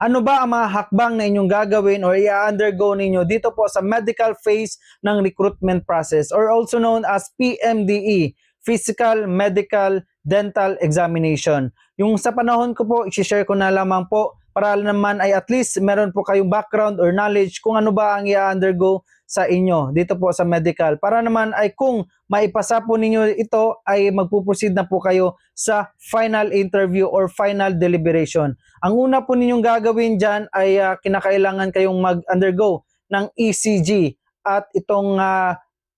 Ano ba ang mga hakbang na inyong gagawin or i-undergo ninyo dito po sa medical phase ng recruitment process or also known as PMDE, Physical, Medical, Dental Examination. Yung sa panahon ko po, i-share ko na lamang po para naman ay at least meron po kayong background or knowledge kung ano ba ang i-undergo sa inyo dito po sa medical. Para naman ay kung maipasa po ninyo ito ay magpuproceed na po kayo sa final interview or final deliberation. Ang una po ninyong gagawin dyan ay kinakailangan kayong mag-undergo ng ECG at itong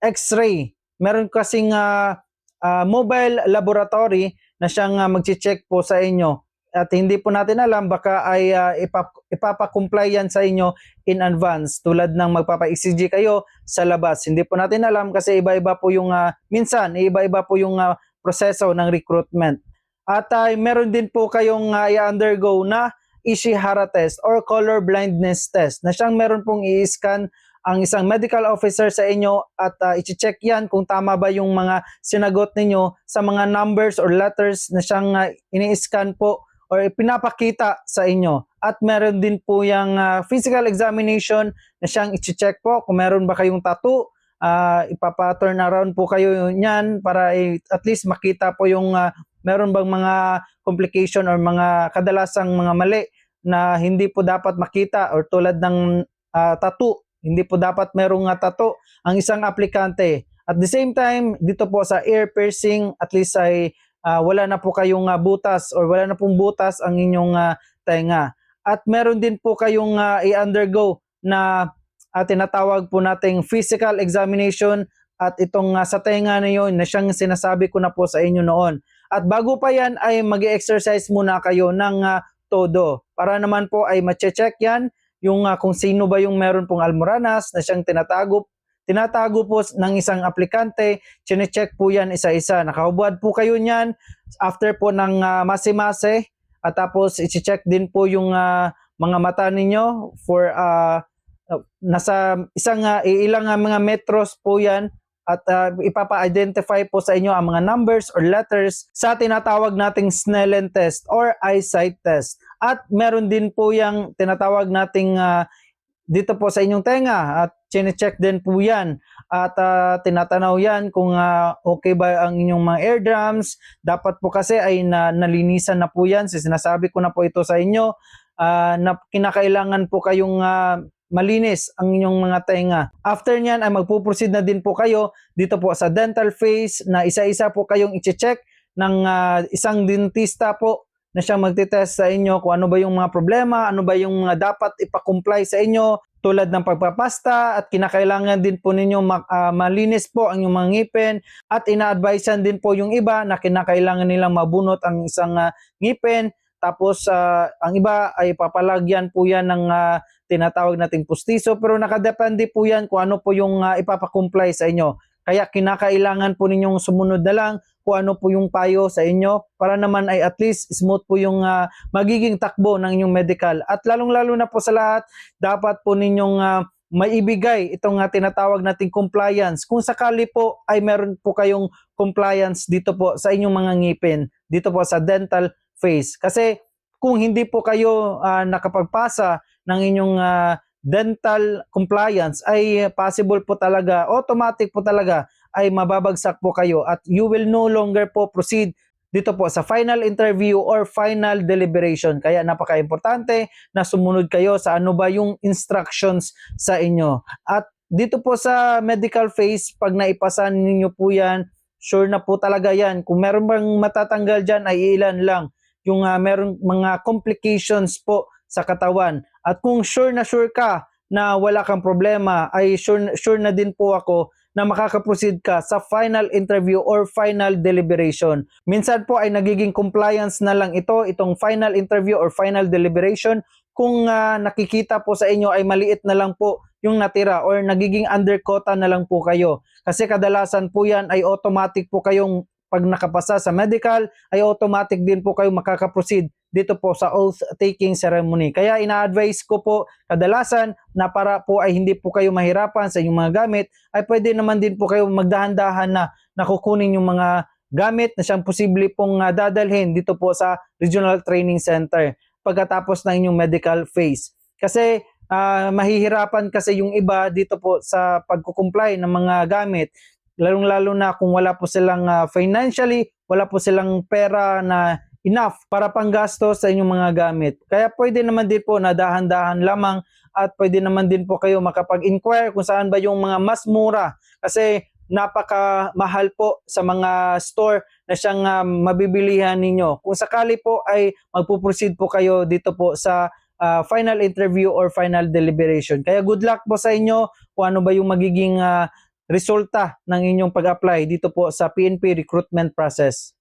X-ray. Meron kasing mobile laboratory na siyang mag-check po sa inyo. At hindi po natin alam, baka ay ipapakomply yan sa inyo in advance. Tulad ng magpapa-ECG kayo sa labas. Hindi po natin alam kasi iba-iba po yung, minsan, iba-iba po yung proseso ng recruitment. At meron din po kayong i-undergo na Ishihara test or color blindness test na siyang meron pong i-scan ang isang medical officer sa inyo at i-check yan kung tama ba yung mga sinagot ninyo sa mga numbers or letters na siyang ini-scan po or pinapakita sa inyo. At meron din po yung physical examination na siyang i-check po kung meron ba kayong tattoo. Ipapa-turn around po kayo niyan para at least makita po yung meron bang mga complication or mga kadalasang mga mali na hindi po dapat makita or tulad ng tattoo. Hindi po dapat merong tattoo ang isang aplikante. At the same time, dito po sa ear piercing, at least ay wala na po kayong butas or wala na pong butas ang inyong tenga. At meron din po kayong i-undergo na tinatawag po nating physical examination at itong sa tenga na yun na siyang sinasabi ko na po sa inyo noon. At bago pa yan ay mag-exercise muna kayo ng todo para naman po ay ma-check yan yung kung sino ba yung meron pong almoranas na siyang tinatago po ng isang aplikante, chine-check po yan isa-isa. Nakahubad po kayo niyan after po ng mase-mase at tapos i-check din po yung mga mata ninyo for nasa isang ilang mga metros po yan at ipapa-identify po sa inyo ang mga numbers or letters sa tinatawag nating Snellen test or eyesight test. At meron din po yung tinatawag nating dito po sa inyong tenga at chine-check din po yan at tinatanaw yan kung okay ba ang inyong mga eardrums. Dapat po kasi ay nalinisan na po yan. Sinasabi ko na po ito sa inyo na kinakailangan po kayong malinis ang inyong mga tenga. After nyan ay magpuproceed na din po kayo dito po sa dental phase na isa-isa po kayong i-check ng isang dentista po na siyang magtitest sa inyo kung ano ba yung mga problema, ano ba yung mga dapat ipakomply sa inyo tulad ng pagpapasta at kinakailangan din po ninyo malinis po ang inyong mga ngipin at ina-advisean din po yung iba na kinakailangan nilang mabunot ang isang ngipin tapos ang iba ay papalagyan po yan ng tinatawag nating pustiso pero nakadepende po yan kung ano po yung ipapakomply sa inyo. Kaya kinakailangan po ninyong sumunod na lang kung ano po yung payo sa inyo para naman ay at least smooth po yung magiging takbo ng inyong medical. At lalong-lalo na po sa lahat, dapat po ninyong maibigay itong tinatawag nating compliance. Kung sakali po ay meron po kayong compliance dito po sa inyong mga ngipin, dito po sa dental phase. Kasi kung hindi po kayo nakapagpasa ng inyong dental compliance ay possible po talaga, automatic po talaga ay mababagsak po kayo at you will no longer po proceed dito po sa final interview or final deliberation. Kaya napaka-importante na sumunod kayo sa ano ba yung instructions sa inyo. At dito po sa medical phase, pag naipasa ninyo po yan, sure na po talaga yan. Kung meron bang matatanggal dyan ay ilan lang. Yung meron mga complications po sa katawan. At kung sure ka na wala kang problema, ay sure na din po ako na makakaproceed ka sa final interview or final deliberation. Minsan po ay nagiging compliance na lang itong final interview or final deliberation kung nakikita po sa inyo ay maliit na lang po yung natira or nagiging underquota na lang po kayo. Kasi kadalasan po yan ay automatic po kayong pag nakapasa sa medical ay automatic din po kayo makakaproceed dito po sa oath-taking ceremony. Kaya ina-advise ko po kadalasan na para po ay hindi po kayo mahirapan sa inyong mga gamit, ay pwede naman din po kayo magdahan-dahan na nakukunin yung mga gamit na siyang posible pong dadalhin dito po sa Regional Training Center. pagkatapos ng inyong medical phase. Kasi mahihirapan kasi yung iba dito po sa pagkukumply ng mga gamit, lalong-lalo na kung wala po silang financially, wala po silang pera na enough para panggastos sa inyong mga gamit. Kaya pwede naman din po na dahan-dahan lamang at pwede naman din po kayo makapag-inquire kung saan ba yung mga mas mura kasi napakamahal po sa mga store na siyang mabibilihan ninyo. Kung sakali po ay magpuproceed po kayo dito po sa final interview or final deliberation. Kaya good luck po sa inyo kung ano ba yung magiging resulta ng inyong pag-apply dito po sa PNP recruitment process.